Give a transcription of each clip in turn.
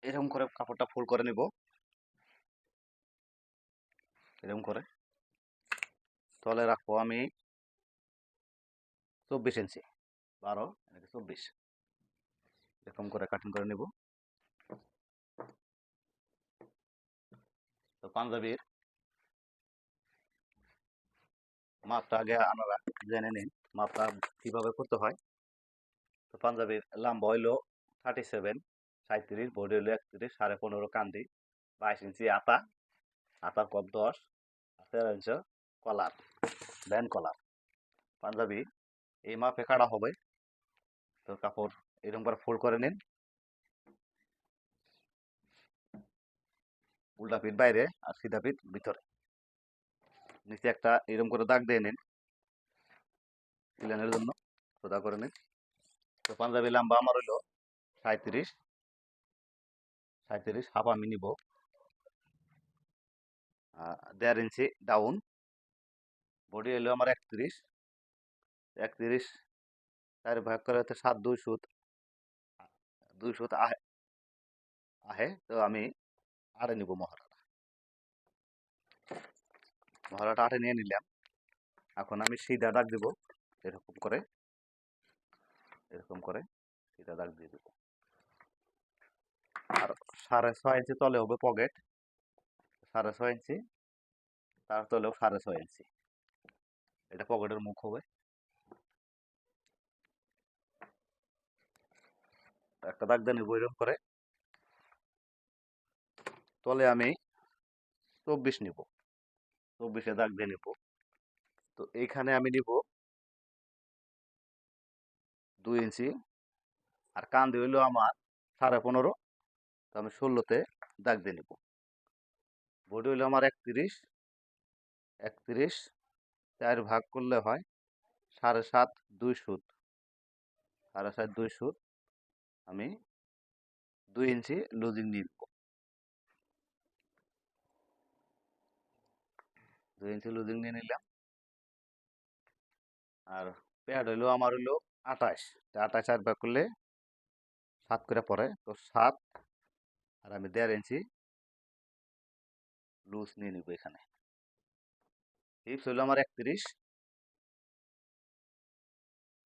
এরকম করে কাপড়টা ফোল্ড করে নিব, এরকম করে তলে রাখবো আমি 24 ইঞ্চি, 12 এদিকে 24, এরকম করে কাটিং করে নিব। তো পাঞ্জাবির মাপটা আগে আপনারা জেনে নিন, মাপটা কিভাবে করতে হয়। তো পাঞ্জাবির লম্বা হইলো 37, 37, বডি হইলো 31, 15.5 কান্দি, 22 ইঞ্চি আতা, আতার কপ 10, 13 ইঞ্চি কলার, ব্যান্ড কলার। পাঞ্জাবি এই মাপে কাটা হবে। তো কাপড় এরকম করে ফোল্ড করে নিন, উল্টা পিঠ বাইরে আর সিধা পিঠ ভিতরে। নিচে একটা এরকম করে দাগ দিয়ে নিন সিলানের জন্য, সোজা করে নিন। তো পাঞ্জাবি লম্বা আমার হইলো 37, 37, হাফ আমি নিব 1.5 ইঞ্চি ডাউন। বডি হইলো আমার 31, 31 4 ভাগ করে হচ্ছে 7, 2 সুত, 2 সুত আহে আহে। তো আমি আড়ে নিব মহড়াটা, মহড়াটা আটে নিয়ে নিলাম। এখন আমি সিধা দাগ দিব, এরকম করে, এরকম করে সিধা দাগ দিয়ে দিব। আর 6.5 ইঞ্চি তলে হবে পকেট, 6.5 ইঞ্চি, তার তলেও 6.5 ইঞ্চি, এটা পকেটের মুখ হবে। একটা দাগ দিয়ে নিব এরকম করে। তলে আমি 24 নিব, 24-এ দাগ দিয়ে নিব। তো এইখানে আমি নিব 2 ইঞ্চি, আর কান্দি হইলো আমার 15.5, তো আমি 16-তে দাগ দিয়ে নিব। বডি হইলো আমার 31, 31 4 ভাগ করলে হয় 7.5, 2 সুত, 7.5, 2 সুত। আমি 2 ইঞ্চি লুজিং নিয়ে নিব, 2 ইঞ্চি লুজিং নিয়ে নিলাম। আর প্যাড হইলো আমার হইলো 28, 28 4 ভাগ করলে 7 করে পড়ে, তো 7, আর আমি 1.5 ইঞ্চি লুজ নিয়ে নিব এখানে। হিপস হইলো আমার 31,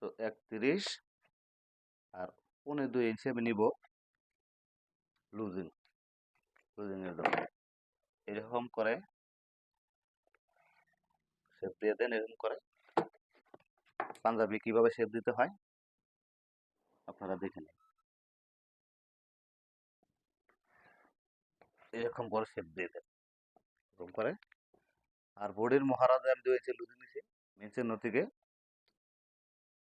তো 31 আর 2.5 ইঞ্চি আমি নিব লুজিং, লুজিং এর জন্য। এরকম করে শেপ দিয়ে দেন, এরকম করে। পাঞ্জাবি কিভাবে শেপ দিতে হয় আপনারা দেখে নিন, এরকম করে শেপ দিয়ে দেন, এরকম করে। আর বডির মহারাজে আমি 2 ইঞ্চি লুজিং নিছি, নিচের থেকে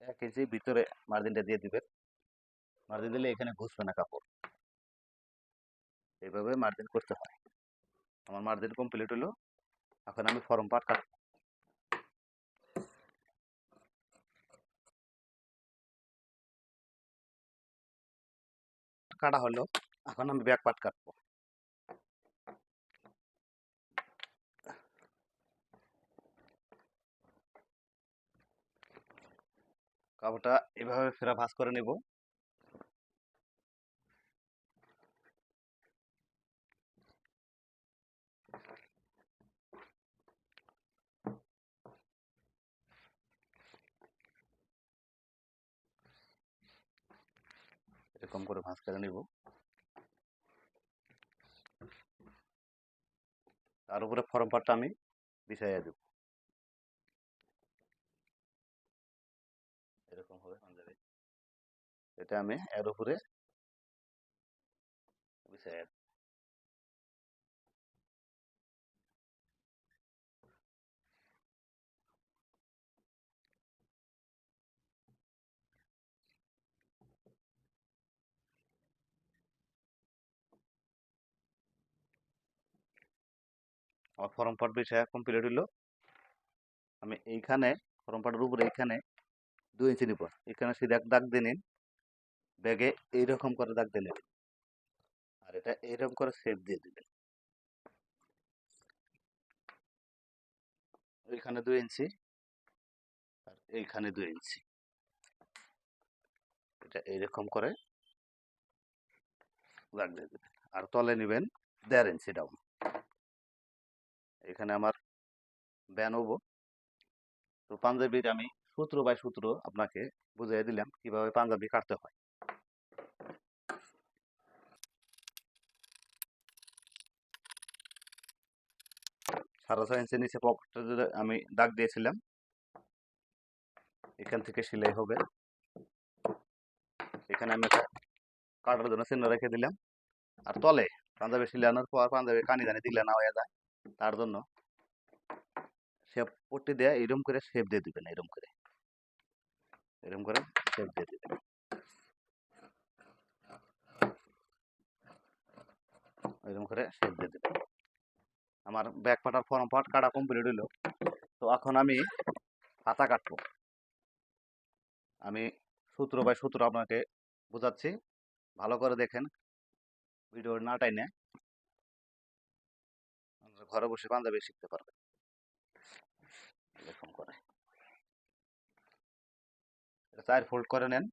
1 ইঞ্চি ভিতরে মার্জিনটা দিয়ে দিবেন। মার্জিন দিলে এখানে ঘুষবে না কাপড়, এইভাবে মার্জিন করতে হয়। আমার মার্জিন কমপ্লিট হলো। এখন আমি ফরম পার্ট কাটা হলো। এখন আমি ব্যাক পার্ট কাটবো। কাপড়টা এভাবে ফেরা ভাঁজ করে নেব। এরকম করে ভাঁজ করে নেব। তার উপরে ফরম পার্টটা আমি বিছাইয়া দেব, এরকম হবে পাঞ্জাবি। এটা আমি এর উপরে বিছাইয়া দেব। আমার ফরম পার্ট বিছাইয়া কমপ্লিট হলো। আমি এইখানে ফরম পার্টের উপরে এইখানে 2 ইঞ্চি নিব, এখানে সিধা এক দাগ দিয়ে নিন, ব্যাগে এইরকম করে দাগ দিয়ে নেবেন। আর এটা এইরকম করে শেপ দিয়ে দিবেন। এইখানে 2 ইঞ্চি আর এইখানে 2 ইঞ্চি, এটা এইরকম করে দাগ দিয়ে দেবেন। আর তলে নেবেন 1.5 ইঞ্চি ডাউন। এখানে আমার ব্যান হবো। তো পাঞ্জাবির আমি সূত্র বাই সূত্র আপনাকে বুঝিয়ে দিলাম কিভাবে পাঞ্জাবি কাটতে হয়। 6.5 ইঞ্চি নিচে পকেটটা আমি দাগ দিয়েছিলাম, এখান থেকে সেলাই হবে। এখানে আমি একটা কাটার জন্য চিহ্ন রেখে দিলাম। আর তলে পাঞ্জাবি সিলানোর পর পাঞ্জাবি কানি দানি দিলে না হয়ে যায়, তার জন্য শেপ পট্টি দিয়ে এরকম করে শেপ দিয়ে দিবেন। এরকম করে শেপ দিয়ে দিবেন। এরকম করে শেপ দিয়ে দিবেন। আমার ব্যাক পার্ট আর ফ্রন্ট পার্ট কাটা কমপ্লিট হইলো। তো এখন আমি হাতা কাটবো। আমি সূত্র বাই সূত্র আপনাকে বোঝাচ্ছি, ভালো করে দেখেন, ভিডিও না টাইনে ঘরে বসে পাঞ্জাবি শিখতে পারবেন। এরকম করে 4 ফোল্ড করে নেন।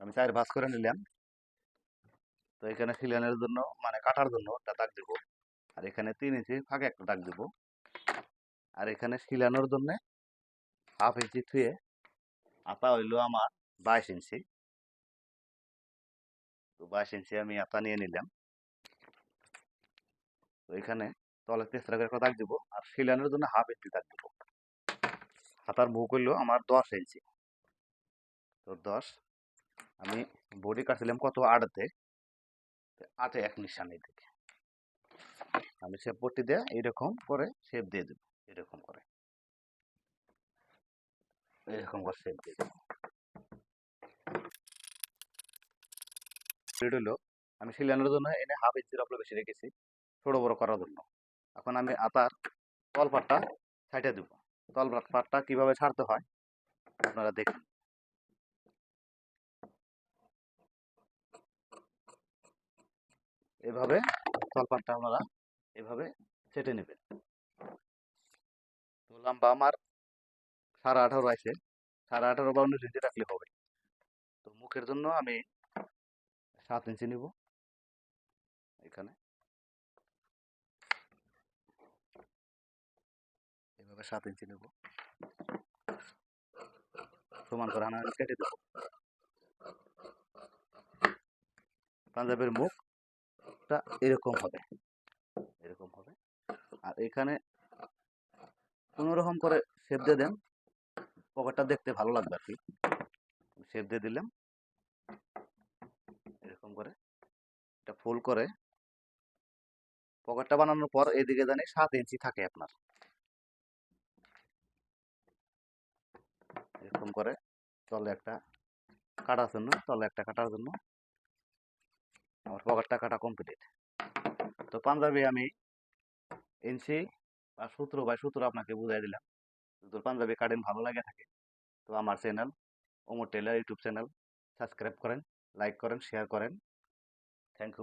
আমি 4 ভাঁজ করে নিলাম। তো এখানে সিলানের জন্য মানে কাটার জন্য একটা দাগ দিব, আর এখানে 3 ইঞ্চি ফাঁকে একটা দাগ দিব, আর এখানে সিলানোর জন্য 1/2 ইঞ্চি থুয়ে আতা হইলো আমার 22 ইঞ্চি। তো 22 ইঞ্চি আমি আতা নিয়ে নিলাম। তো এখানে তলে তেসরা করে একটা দাগ দিব, আর সিলানোর জন্য 1/2 ইঞ্চি দাগ দিব। হাতার মুখ হইলো আমার 10 ইঞ্চি। তো 10 আমি বডি কাটছিলাম কত 8-তে, 8-এ এক নিশান দিকে আমি শেপ পট্টি দিয়ে এইরকম করে শেপ দিয়ে দেবো। এরকম করে শেপ দিয়ে দেবো। হলো আমি সিলানোর জন্য এনে 1/2 ইঞ্চির উপরে বেশি রেখেছি ছোট বড় করার জন্য। এখন আমি আতার তল পাটটা ছাইটে দেবো। তল পাটটা কিভাবে ছাড়তে হয় আপনারা দেখুন। এভাবে তল পাটটা আপনারা এভাবে ছেটে নেবেন। তো লম্বা আমার 18.5 আছে, 18.5 বা 19 ইঞ্চি রাখলে হবে। তো মুখের জন্য আমি 7 ইঞ্চি নিব। এখানে এভাবে 7 ইঞ্চি নেব, সমান করে আমি কেটে দেবো। পাঞ্জাবের মুখটা এরকম হবে, এরকম হবে। আর এখানে কোনোরকম করে শেপ দিয়ে দেন, পকেটটা দেখতে ভালো লাগবে আর কি। শেপ দিয়ে দিলাম এরকম করে। এটা ফুল করে পকেটটা বানানোর পর এদিকে জানি 7 ইঞ্চি থাকে আপনার। এরকম করে তলে একটা কাটার জন্য, তলে একটা কাটার জন্য আমার পকেটটা কাটা কমপ্লিট। তো পাঞ্জাবি আমি ইঞ্চি বা সূত্র বাই সূত্র আপনাকে বুঝাই দিলাম। যদি পাঞ্জাবি কাটেন ভালো লাগে থাকে তো আমার channel Omar Tailor YouTube channel subscribe করেন, লাইক করেন, শেয়ার করেন। Thank you.